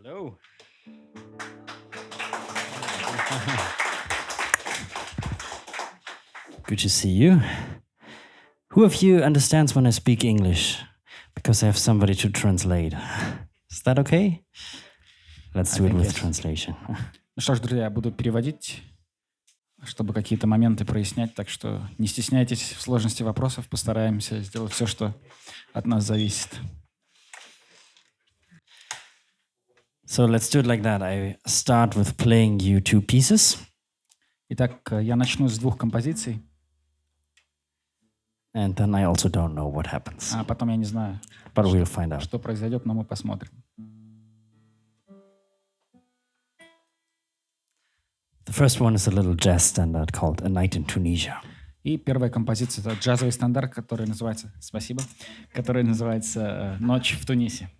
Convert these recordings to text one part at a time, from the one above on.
Hello. Good to see you. Who of you understands when I speak English? Because I have somebody to translate. Is that okay? Let's I do it think with yes. translation. Ну что ж, друзья, я буду переводить, чтобы какие-то моменты прояснять, так что не стесняйтесь в сложности вопросов, постараемся сделать все, что от нас зависит. So let's do it like that. I start with playing you two pieces, Итак, я начну с двух композиций, and then I also don't know what happens, а потом я не знаю, but we'll find out. что произойдет, но мы посмотрим. The first one is a little jazz standard called A Night in Tunisia. И первая композиция — это джазовый стандарт, который называется «Спасибо», который называется «Ночь в Тунисе».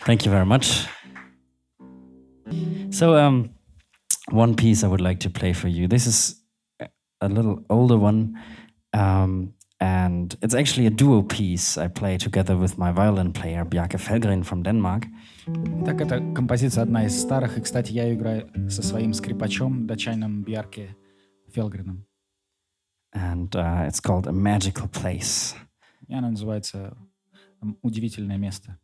Thank you very much. So, one piece I would like to play for you. This is a little older one, and it's actually a duo piece I play together with my violin player, Bjarke Felgren from Denmark. Так, эта композиция одна из старых, и, кстати, я ее играю со своим скрипачом, датчанином Бьярке Фелгреном. And it's called A Magical Place. И она называется «Удивительное место».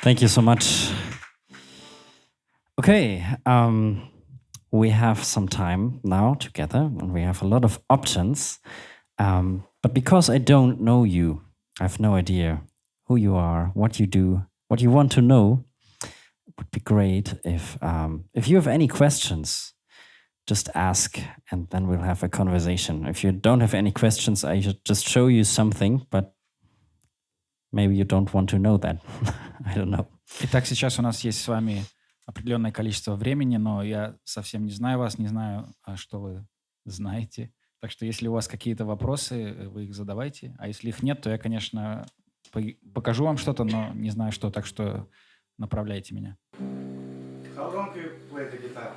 Thank you so much. Okay, we have some time now together, and we have a lot of options. But because I don't know you, I have no idea who you are, what you do, what you want to know. It would be great if you have any questions, just ask, and then we'll have a conversation. If you don't have any questions, I should just show you something, but maybe you don't want to know that. I don't know. Итак, сейчас у нас есть с вами определенное количество времени, но я совсем не знаю вас, не знаю, что вы знаете. Так что если у вас какие-то вопросы, вы их задавайте. А если их нет, то я, конечно, покажу вам что-то, но не знаю что, так что направляйте меня. How long you play the guitar?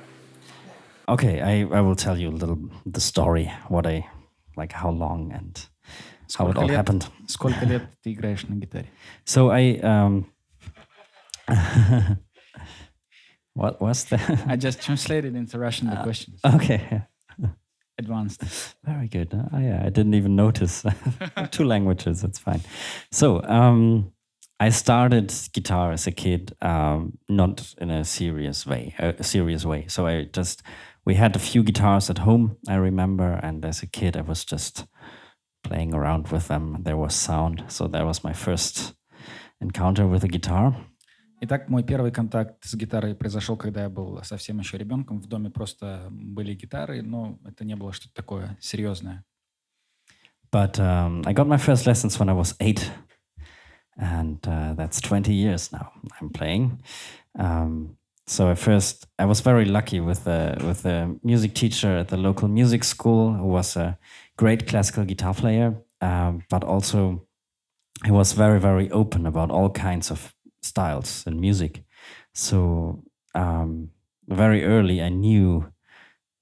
Okay, I will tell you a little the story, how long and how it all happened. Сколько лет ты играешь на гитаре? So what was that? I just translated into Russian the questions. Okay, Advanced. very good. Yeah, I didn't even notice. 2 languages, it's fine. So I started guitar as a kid, not in a serious way. So we had a few guitars at home, I remember, and as a kid I was just playing around with them. There was sound, so that was my first encounter with a guitar. Итак, мой первый контакт с гитарой произошел, когда я был совсем еще ребенком. В доме просто были гитары, но это не было что-то такое серьезное. But I got my first lessons when I was 8, and that's 20 years now I'm playing. So at first I was very lucky with the music teacher at the local music school, who was a great classical guitar player, but also he was very, very open about all kinds of styles in music. So very early I knew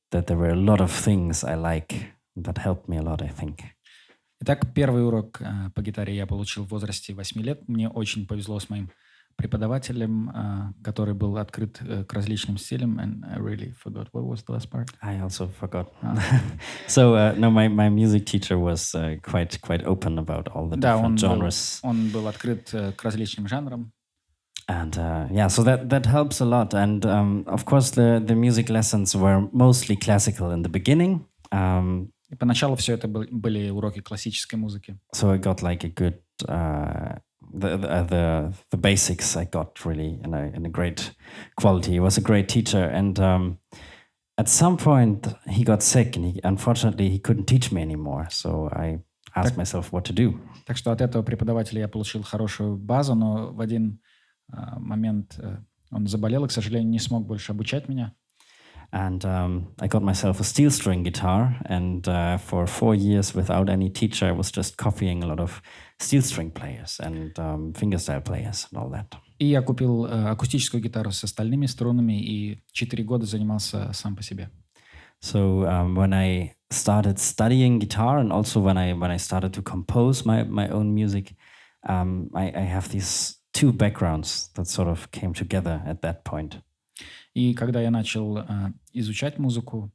that there were a lot of things I like that helped me a lot, I think. Итак, первый урок по гитаре я получил в возрасте 8 лет. Мне очень повезло с моим преподавателем, который был открыт к различным стилям. And I really forgot what was the last part. I also forgot. So no, my music teacher was quite open about all the different genres. Он был открыт к различным жанрам. And so that helps a lot. And of course, the music lessons were mostly classical in the beginning. И поначалу все это были уроки классической музыки. So I got like a good the basics I got really in a great quality. He was a great teacher, and at some point he got sick, and unfortunately he couldn't teach me anymore. So I asked myself what to do. Так что от этого преподавателя я получил хорошую базу, но в один момент он заболел и, к сожалению, не смог больше обучать меня. And I got myself a steel string guitar, and for 4 years without any teacher, I was just copying a lot of steel string players and fingerstyle players and all that. И я купил акустическую гитару с остальными струнами и 4 года занимался сам по себе. So when I started studying guitar, and also when I started to compose my own music, I have these 2 backgrounds that sort of came together at that point. И когда я начал изучать музыку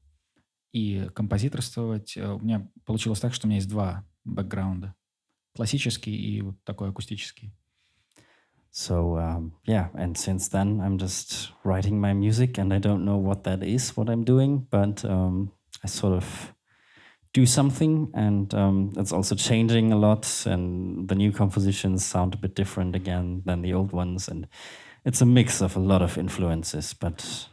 и композиторствовать, у меня получилось так, что у меня есть 2 бэкграунда. Классический и вот такой акустический. So and since then I'm just writing my music, and I don't know what that is, what I'm doing, but I sort of do something, and it's also changing a lot, and the new compositions sound a bit different again than the old ones, and it's a mix of a lot of influences, but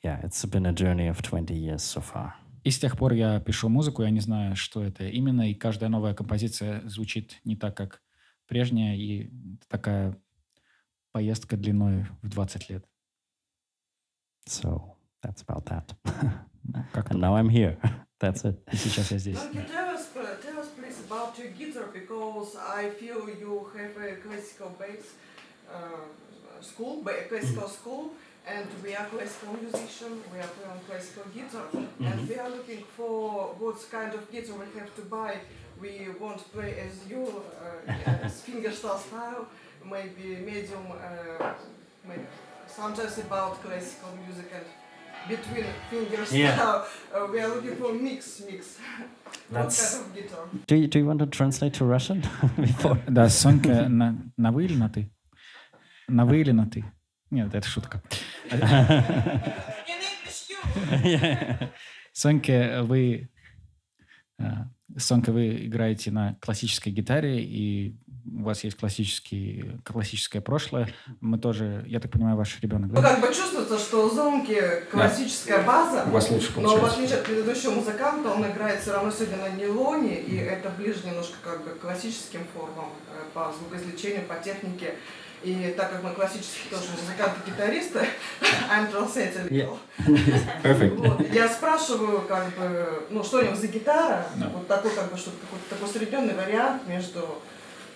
yeah, it's been a journey of 20 years so far. И с тех пор я пишу музыку, я не знаю, что это именно, и каждая новая композиция звучит не так, как прежняя, и такая поездка длиной в 20 лет. So that's about that. Как And now I'm here. That's it. И сейчас я здесь. Can you tell us please about your guitar, because I feel you have a classical bass classical school, and we are classical musician, we are playing classical guitar, and we are looking for what kind of guitar we have to buy. We want to play as you, as fingerstyle style, maybe medium, maybe sometimes about classical music and between fingerstyle. Yeah. We are looking for mix. What kind of guitar? Do you want to translate to Russian before? Да, Сонька, на вы или на ты? На вы или на ты? Нет, это шутка. In English, you. Сонька, вы играете на классической гитаре, и у вас есть классическое прошлое. Мы тоже, я так понимаю, ваш ребенок, Ну, да? как бы чувствуется, что у Зонки классическая база, У вас лучше но в получается. отличие от предыдущего музыканта, он играет все равно сегодня на нейлоне, и это ближе немножко как бы к классическим формам, по звукоизвлечению, по технике. И так как мы классические тоже музыканты-гитаристы, I'm translating. Yeah. Perfect. Вот, я спрашиваю, как бы, ну, что у него за гитара, Да. вот такой, как бы, что-то какой-то такой усредненный вариант между,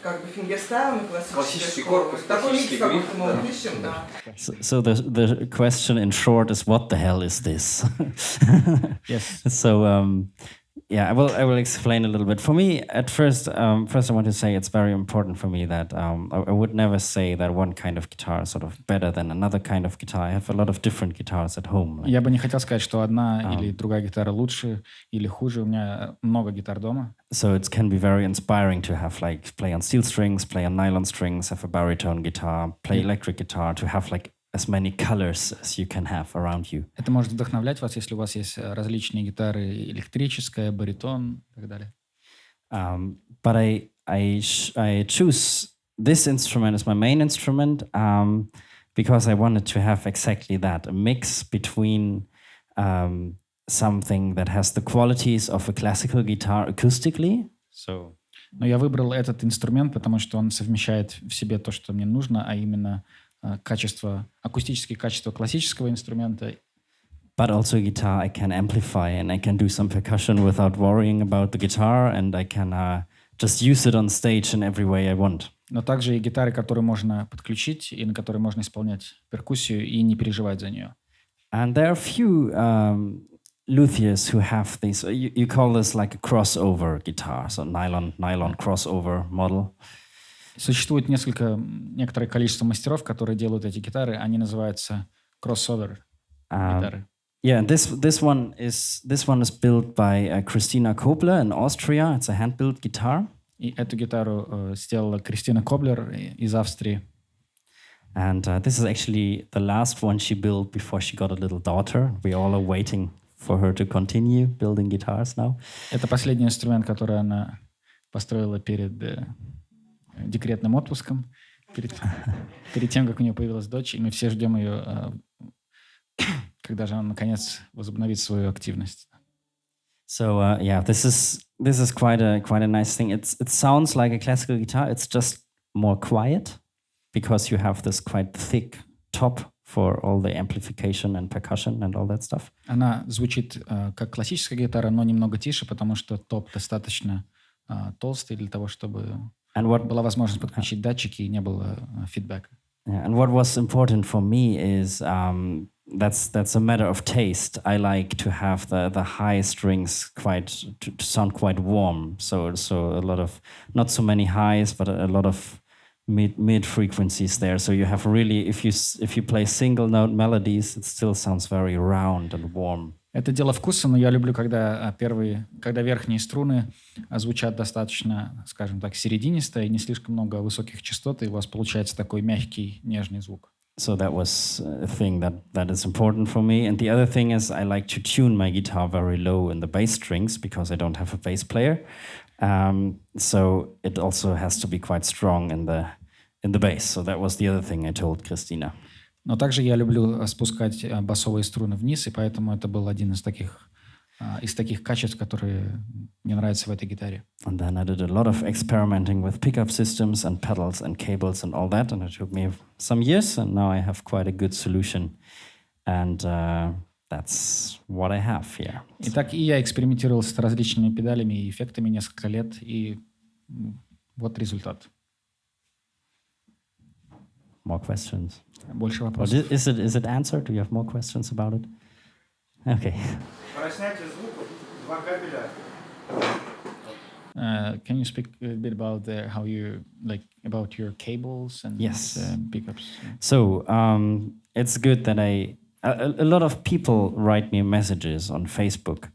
как бы, фингерстайлом и классической Классический школой. корпус, Такой микс классический какой-то мы гриф, да. ищем, да. So the question in short is, what the hell is this? Yes. So yeah, I will explain a little bit. For me, at first I want to say it's very important for me that I would never say that one kind of guitar is sort of better than another kind of guitar. I have a lot of different guitars at home. Я бы не хотел сказать, что одна или другая гитара лучше или хуже. У меня много гитар дома. So it can be very inspiring to have like play on steel strings, play on nylon strings, have a baritone guitar, play electric guitar, to have like as many colors as you can have around you. Это может вдохновлять вас, если у вас есть различные гитары, электрическая, баритон и так далее. But I choose this instrument as my main instrument because I wanted to have exactly that, a mix between something that has the qualities of a classical guitar acoustically. So Но я выбрал этот инструмент, потому что он совмещает в себе то, что мне нужно, а именно акустические качества классического инструмента. but also a guitar I can amplify, and I can do some percussion without worrying about the guitar, and I can just use it on stage in every way I want. Но также и гитары, которые можно подключить, и на которые можно исполнять перкуссию и не переживать за нее. And there are a few luthiers who have these. You call this like a crossover guitar, so nylon crossover model. Существует некоторое количество мастеров, которые делают эти гитары. Они называются кроссовер гитары. Yeah, this one is built by Christina Kobler in Austria. It's a hand-built guitar. И эту гитару сделала Кристина Коблер из Австрии. And this is actually the last one she built before she got a little daughter. We all are waiting for her to continue building guitars now. Это последний инструмент, который она построила перед декретным отпуском, перед тем, как у нее появилась дочь, и мы все ждем ее, когда же она наконец возобновит свою активность. So yeah, this is quite a nice thing. It sounds like a classical guitar. It's just more quiet because you have this quite thick top for all the amplification and percussion and all that stuff. Она звучит как классическая гитара, но немного тише, потому что топ достаточно толстый для того, чтобы была возможность подключить датчики и не было фидбэка. Yeah, and what was important for me is that's a matter of taste. I like to have the high strings to sound quite warm. So a lot of, not so many highs, but a lot of mid frequencies there. So you have really, if you play single note melodies, it still sounds very round and warm. Это дело вкуса, но я люблю, когда верхние струны звучат достаточно, скажем так, серединисто и не слишком много высоких частот, и у вас получается такой мягкий, нежный звук. So that was a thing that is important for me. And the other thing is I like to tune my guitar very low in the bass strings because I don't have a bass player. So it also has to be quite strong in the bass. So that was the other thing I told Christina. Но также я люблю спускать басовые струны вниз, и поэтому это был один из таких качеств, которые мне нравятся в этой гитаре. And then I did a lot of experimenting with pickup systems and pedals and cables and all that, and it took me some years, and now I have quite a good solution. And that's what I have here. Итак, и я экспериментировал с различными педалями и эффектами несколько лет, и вот результат. More questions? Больше Or вопросов. is it answered? Do you have more questions about it? Okay. Про снятие звука 2 кабеля. Can you speak a bit about how you about your cables and Yes. pickups? So it's good that a lot of people write me messages on Facebook.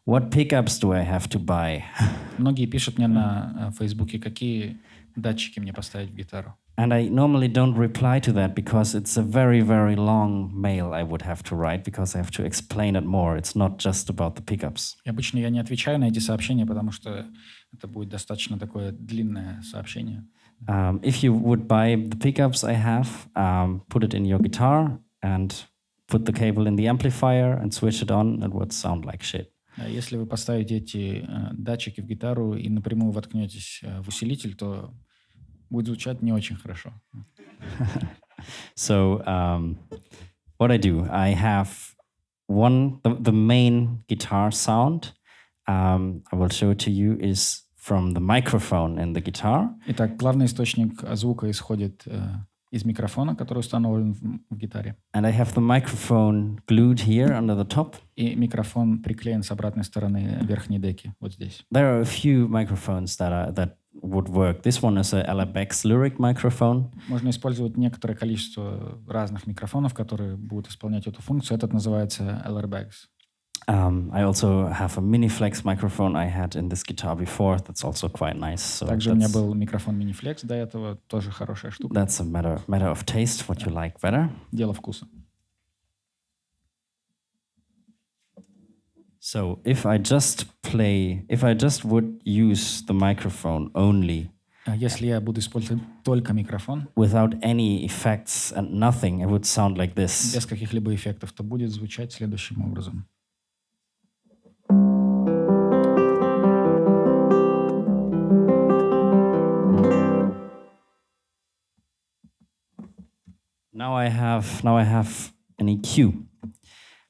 What pickups do I have to buy? Многие пишут мне на Фейсбуке, какие датчики мне поставить в гитару. And I normally don't reply to that because it's a very, very long mail I would have to write because I have to explain it more. It's not just about the pickups. И обычно я не отвечаю на эти сообщения, потому что это будет достаточно такое длинное сообщение. If you would buy the pickups I have, put it in your guitar and put the cable in the amplifier and switch it on, it would sound like shit. Если вы поставите эти датчики в гитару и напрямую воткнетесь в усилитель, то будет звучать не очень хорошо. So what I do, I have the main guitar sound, I will show it to you, is from the microphone in the guitar. Итак, главный источник звука исходит из микрофона, который установлен в гитаре. And I have the microphone glued here under the top. И микрофон приклеен с обратной стороны верхней деки, вот здесь. There are a few microphones that would work. This one is a LFX Lyric microphone. Можно использовать некоторое количество разных микрофонов, которые будут исполнять эту функцию. Этот называется LR-Bags. I also have a Miniflex microphone I had in this guitar before. That's also quite nice. So Также у меня был микрофон Miniflex до этого, тоже хорошая штука. that's a matter of taste, what you like better. Дело вкуса. So if I just would use the microphone only Если я буду использовать только микрофон, without any effects and nothing, it would sound like this. без каких-либо эффектов, то будет звучать следующим образом. Now I have an EQ,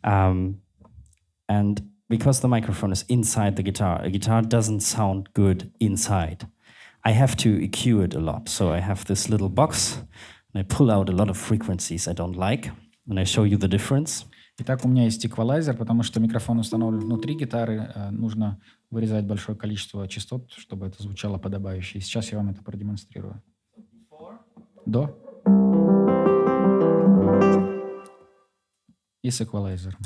and because the microphone is inside the guitar, a guitar doesn't sound good inside. I have to EQ it a lot. So I have this little box, and I pull out a lot of frequencies I don't like, and I show you the difference. Итак, у меня есть эквалайзер, потому что микрофон установлен внутри гитары. Нужно вырезать большое количество частот, чтобы это звучало подобающе. И сейчас я вам это продемонстрирую. До. И с эквалайзером.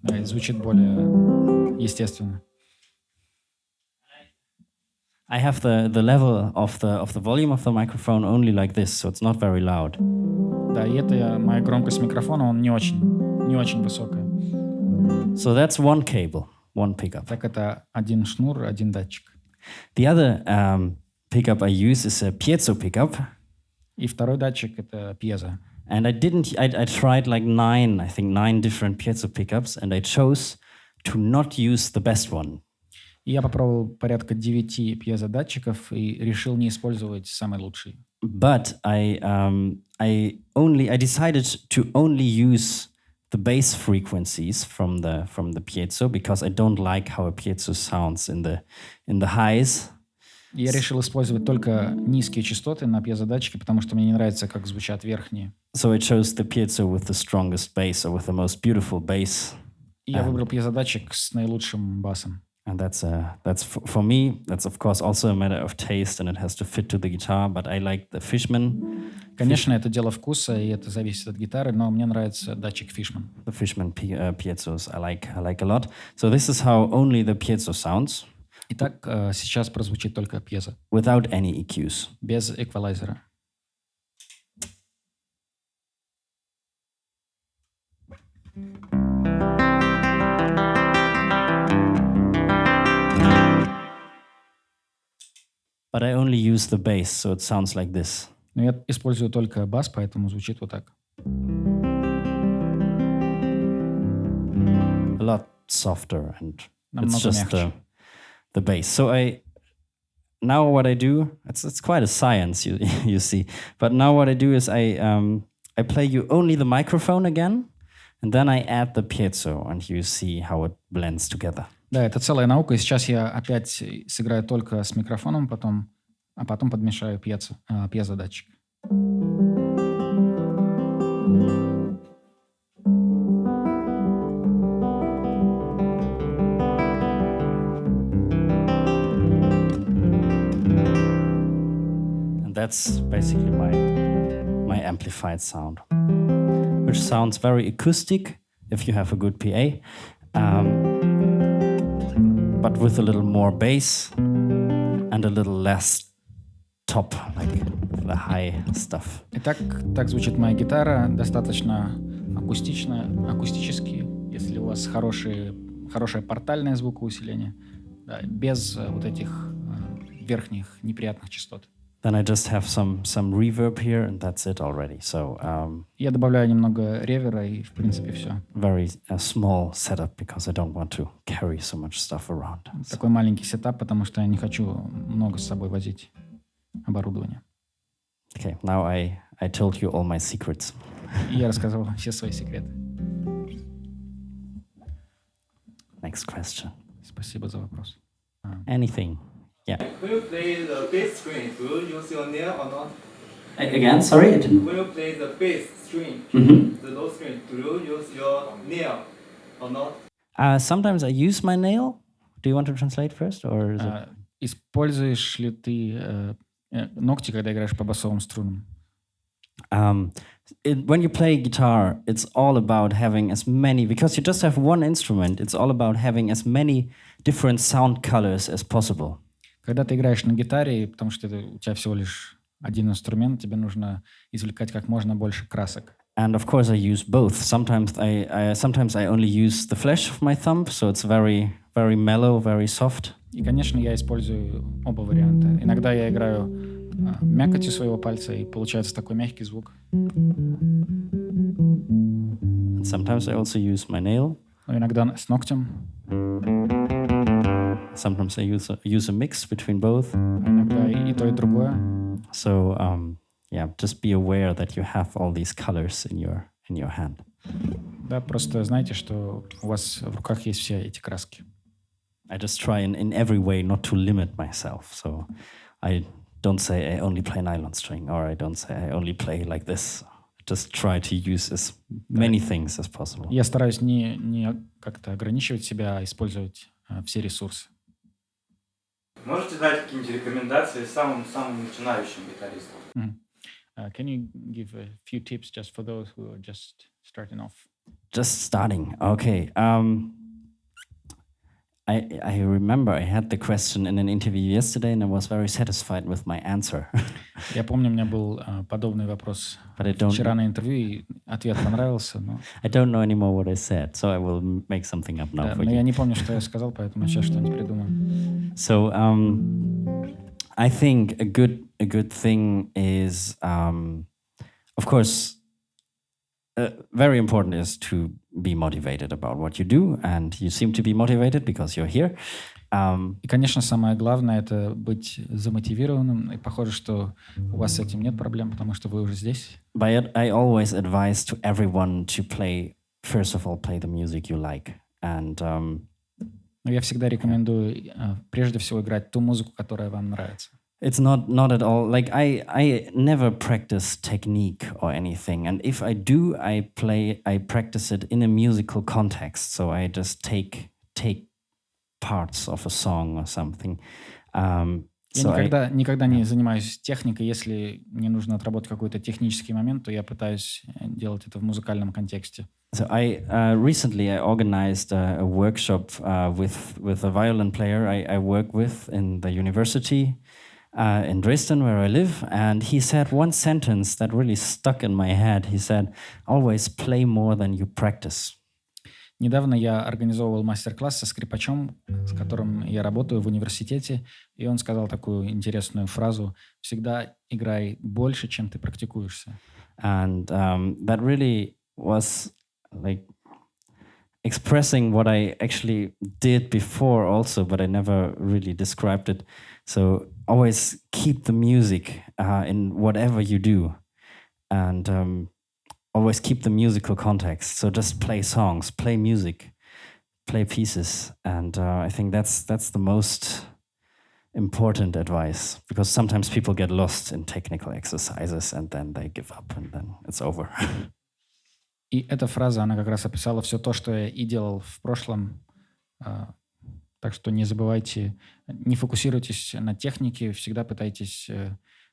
Да, и звучит более естественно. I have the level of the volume of the microphone only like this, so it's not very loud. Да, и это моя громкость микрофона, он не очень высокая. So that's one cable, one pickup. Так это один шнур, один датчик. The other pickup I use is a piezo pickup. И второй датчик это пьезо. And I tried like 9 different piezo pickups, and I chose to not use the best one. И я попробовал порядка 9 пьезодатчиков и решил не использовать самый лучший. But I decided to only use the bass frequencies from the piezo because I don't like how a piezo sounds in the highs. Я решил использовать только низкие частоты на пьезодатчике, потому что мне не нравится, как звучат верхние. So I chose the piezo with the strongest bass, or with the most beautiful bass. И я выбрал пьезодатчик с наилучшим басом. And that's for me, that's of course also a matter of taste, and it has to fit to the guitar. But I like the Fishman. Конечно, это дело вкуса, и это зависит от гитары, но мне нравится датчик Fishman. The Fishman piezos I like a lot. So this is how only the piezo sounds. Итак, сейчас прозвучит только пьезо, without any EQs. без эквалайзера. But I only use the bass, so it sounds like this. Но я использую только бас, поэтому звучит вот так. A lot softer, and Намного it's just мягче. the bass. So now what I do, it's quite a science, you see. But now what I do is I play you only the microphone again, and then I add the piezo, and you see how it blends together. Да, это целая наука, и сейчас я опять сыграю только с микрофоном, а потом подмешаю пьезодатчик. And that's basically my amplified sound, which sounds very acoustic if you have a good PA, but with a little more bass and a little less top, like the high stuff. Итак, так звучит моя гитара, достаточно акустически, если у вас хорошее портальное звукоусиление, да, без вот этих верхних неприятных частот. Then I just have some reverb here, and that's it already. So я добавляю немного ревера, и в принципе все. Very small setup because I don't want to carry so much stuff around. Такой маленький сетап, потому что я не хочу много с собой возить оборудования. Okay, now I told you all my secrets. И я рассказал все свои секреты. Next question. Спасибо за вопрос. Anything? Yeah. When you play the bass string, do you use your nail or not? Again, sorry. When you play the bass string, Mm-hmm. the low string, do you use your nail or not? Sometimes I use my nail. Do you want to translate first, or is it? Используешь ли ты ногти, когда играешь по басовым струнам? When you play guitar, it's all about having as many, because you just have one instrument, it's all about having as many different sound colors as possible. Когда ты играешь на гитаре, потому что у тебя всего лишь один инструмент, тебе нужно извлекать как можно больше красок. And of course I use both. Sometimes I only use the flesh of my thumb, so it's very, very mellow, very soft. И, конечно, я использую оба варианта. Иногда я играю мякотью своего пальца, и получается такой мягкий звук. And sometimes I also use my nail. Но иногда с ногтем. Sometimes I use a mix between both. Иногда и то, и другое. So yeah, just be aware that you have all these colors in your hand. Да, просто знайте, что у вас в руках есть все эти краски. I just try in every way not to limit myself. So I don't say I only play nylon string, or I don't say I only play like this. I just try to use as many things as possible. Я стараюсь не как-то ограничивать себя, а использовать все ресурсы. Можете дать какие-нибудь рекомендации самым начинающим гитаристам? Can you give a few tips just for those who are just starting off? Just starting. Okay. I remember I had the question in an interview yesterday, and I was very satisfied with my answer. Я помню, у меня был подобный вопрос вчера на интервью, и ответ понравился, но... I don't know anymore what I said, so I will make something up now Да, for но you. я не помню, что я сказал, поэтому сейчас что-нибудь придумаю. So I think a good thing is, of course, very important is to be motivated about what you do, and you seem to be motivated because you're here. И, конечно, самое главное — это быть замотивированным, и похоже, что у вас с этим нет проблем, потому что вы уже здесь. But I always advise to everyone to first of all, play the music you like, and Но я всегда рекомендую прежде всего играть ту музыку, которая вам нравится. it's not at all like I never practice technique or anything, and if I do, I practice it in a musical context. So I just take parts of a song or something. Я никогда не занимаюсь техникой. Если мне нужно отработать какой-то технический момент, то я пытаюсь делать это в музыкальном контексте. So I recently organized a workshop with a violin player I work with in the university in Dresden, where I live, and he said one sentence that really stuck in my head. He said, "Always play more than you practice." Недавно я организовывал мастер-класс со скрипачом, с которым я работаю в университете, и он сказал такую интересную фразу: «Всегда играй больше, чем ты практикуешься». And that really was like expressing what I actually did before also, but I never really described it. So always keep the music in whatever you do, and always keep the musical context. So just play songs, play music, play pieces, and I think that's the most important advice, because sometimes people get lost in technical exercises and then they give up and then it's over. И эта фраза, она как раз описала все то, что я и делал в прошлом. Так что не забывайте, не фокусируйтесь на технике, всегда пытайтесь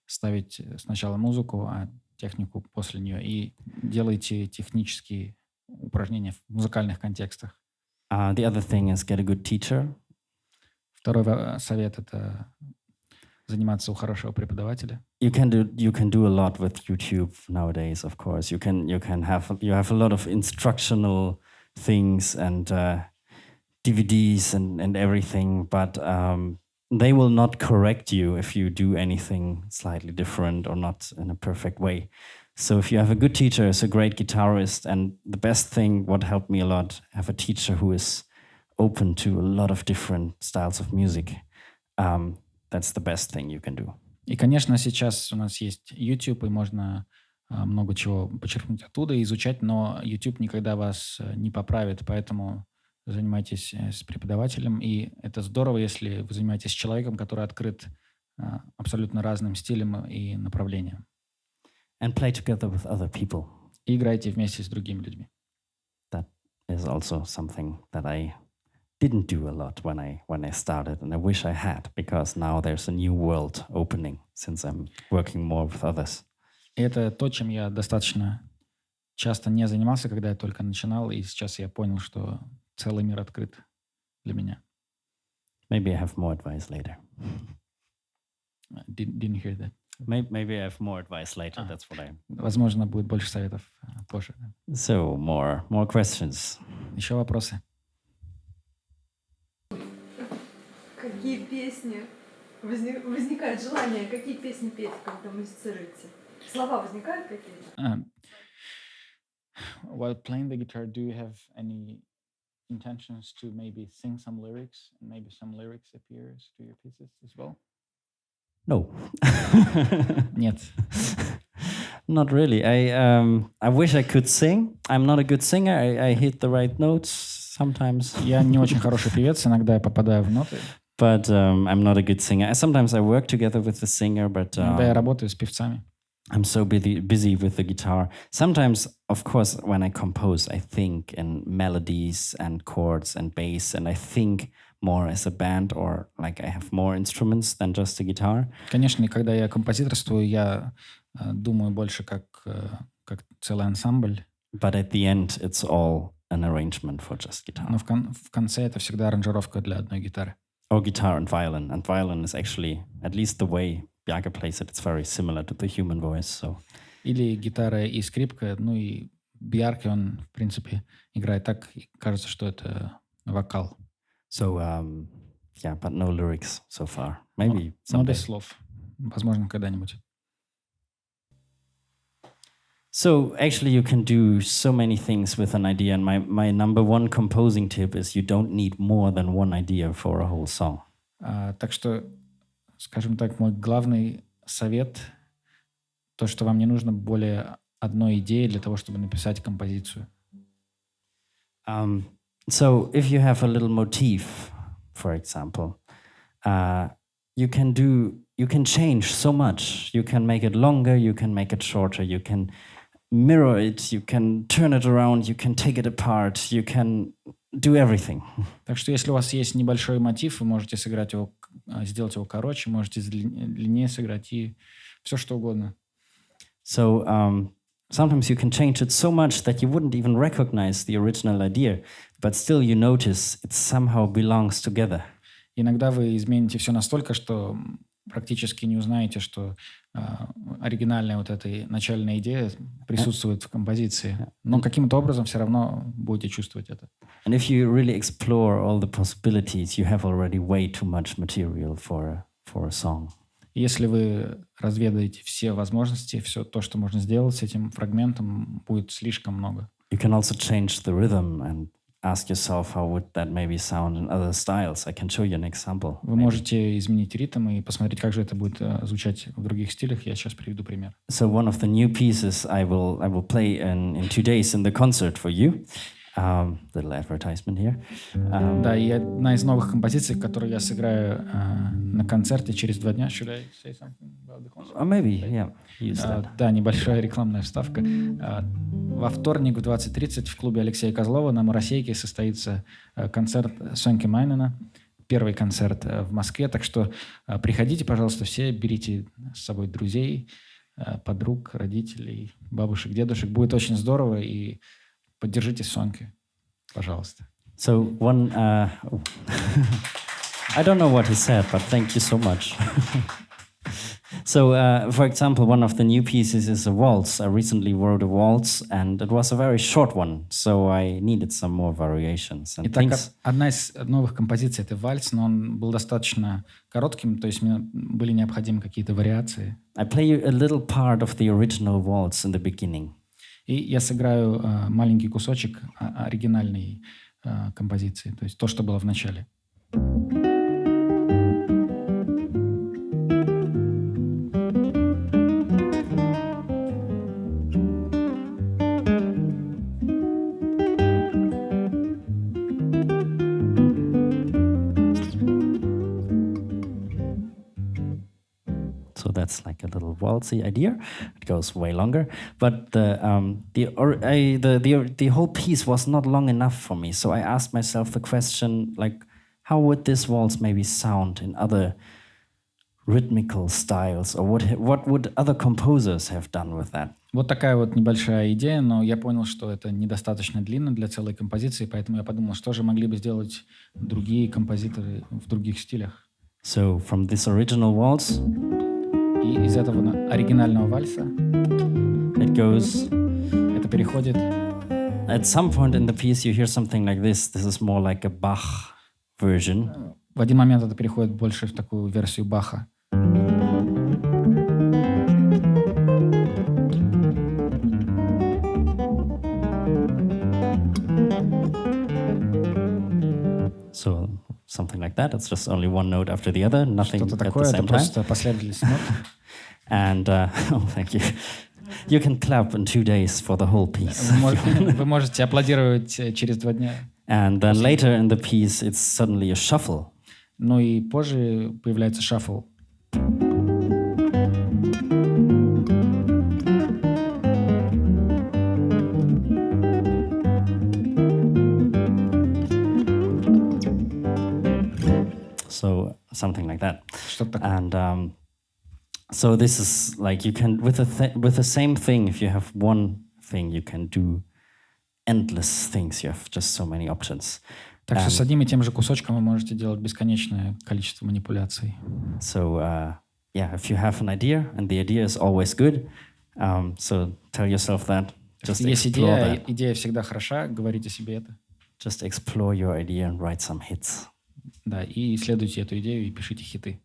ставить сначала музыку, а технику после нее. И делайте технические упражнения в музыкальных контекстах. The other thing is get a good teacher. Второй совет – это заниматься у хорошего преподавателя. You can do a lot with YouTube nowadays, of course. You have a lot of instructional things and DVDs and everything, but they will not correct you if you do anything slightly different or not in a perfect way. So if you have a good teacher, is a great guitarist, and the best thing, what helped me a lot, have a teacher who is open to a lot of different styles of music. That's the best thing you can do. И, конечно, сейчас у нас есть YouTube, и можно много чего почерпнуть оттуда и изучать, но YouTube никогда вас не поправит, поэтому занимайтесь с преподавателем, и это здорово, если вы занимаетесь с человеком, который открыт абсолютно разным стилем и направлением. And play together with other people. И играйте вместе с другими людьми. That is also something that I didn't do a lot when I started, and I wish I had, because now there's a new world opening since I'm working more with others. И это то, чем я достаточно часто не занимался, когда я только начинал, и сейчас я понял, что целый мир открыт для меня. Maybe I have more advice later. Didn't hear that. Maybe I have more advice later. That's what I. Возможно, будет больше советов позже. So more questions. Еще вопросы? Какие песни возникает желание, какие песни петь, когда музицируете? Слова возникают какие-то? While playing the guitar, do you have any intentions to maybe sing some lyrics, and maybe some lyrics appears to your pieces as well? No. Нет. Not really. I wish I could sing. I'm not a good singer. I hit the right notes sometimes. Я не очень хороший певец, иногда я попадаю в ноты. But I'm not a good singer. Sometimes I work together with the singer, but Иногда я работаю с певцами. I'm so busy with the guitar. Sometimes, of course, when I compose, I think in melodies and chords and bass, and I think more as a band, or like I have more instruments than just a guitar. Конечно, когда я композиторствую, я думаю больше как целый ансамбль. But at the end, it's all an arrangement for just guitar. Но в конце это всегда аранжировка для одной гитары. Or guitar and violin. And violin is actually, at least the way Bjarke plays it, it's very similar to the human voice. So. Или гитара и скрипка, ну и Бьярке, он, в принципе, играет так, и кажется, что это вокал. So, yeah, but no lyrics so far. Maybe someday. Но без слов. Возможно, когда-нибудь. So, actually, you can do so many things with an idea. And my number one composing tip is you don't need more than one idea for a whole song. Так что, скажем так, мой главный совет – то, что вам не нужно более одной идеи для того, чтобы написать композицию. So if you have a little motif, for example, you can change so much. You can make it longer, you can make it shorter, you can mirror it, you can turn it around, you can take it apart, you can do everything. Так что если у вас есть небольшой мотив, вы можете сыграть его, сделать его короче, можете длиннее сыграть и все что угодно. So sometimes you can change it so much that you wouldn't even recognize the original idea, but still you notice it somehow belongs together. Иногда вы измените все настолько, что практически не узнаете, что оригинальная вот эта начальная идея присутствует в композиции. Но каким-то образом все равно будете чувствовать это. And if you really explore all the possibilities, you have already way too much material for a song. Если вы разведаете все возможности, все то, что можно сделать с этим фрагментом, будет слишком много. You can also change the rhythm and ask yourself how would that maybe sound in other styles. I can show you an example. Вы можете изменить ритм и посмотреть, как же это будет звучать в других стилях. Я сейчас приведу пример. So one of the new pieces I will play in 2 days in the concert for you. Little advertisement here. Да, и одна из новых композиций, которую я сыграю на концерте через 2 дня. Should I say something about the concert? Or maybe, yeah, use that. Да, небольшая рекламная вставка. Во вторник в 20:30 в клубе Алексея Козлова на Моросейке состоится концерт Соньки Майнена. Первый концерт в Москве. Так что приходите, пожалуйста, все, берите с собой друзей, подруг, родителей, бабушек, дедушек. Будет очень здорово, и поддержите Соньки, пожалуйста. So one, I don't know what he said, but thank you so much. So, for example, one of the new pieces is a waltz. I recently wrote a waltz, and it was a very short one, so I needed some more variations. And Итак, одна из новых композиций — это вальс, но он был достаточно коротким, то есть мне были необходимы какие-то вариации. I play a little part of the original waltz in the beginning. И я сыграю маленький кусочек оригинальной композиции, то есть то, что было в начале. So that's like a little waltzy idea. It goes way longer, but the whole piece was not long enough for me. So I asked myself the question, like, how would this waltz maybe sound in other rhythmical styles, or what would other composers have done with that? Вот такая вот небольшая идея, но я понял, что это недостаточно длинно для целой композиции, поэтому я подумал, что же могли бы сделать другие композиторы в других стилях. So from this original waltz, и из этого оригинального вальса it goes. Это переходит. At some point in the piece, you hear something like this. This is more like a Bach version. В один момент это переходит больше в такую версию Баха. So something like that. It's just only one note after the other, nothing Что-то at the такое, same это time. просто последовательность нот. And oh, thank you. You can clap in 2 days for the whole piece. Вы можете аплодировать через 2 дня. And then later in the piece, it's suddenly a shuffle. Ну и позже появляется шаффл. So something like that. Что-то такое. And so this is like you can with the same thing. If you have one thing, you can do endless things. You have just so many options. Так что с одним и тем же кусочком вы можете делать бесконечное количество манипуляций. So yeah, if you have an idea, and the idea is always good, so tell yourself that. Just Есть explore идея, that. идея всегда хороша, говорите себе это. Just explore your idea and write some hits. Да, и исследуйте эту идею и пишите хиты.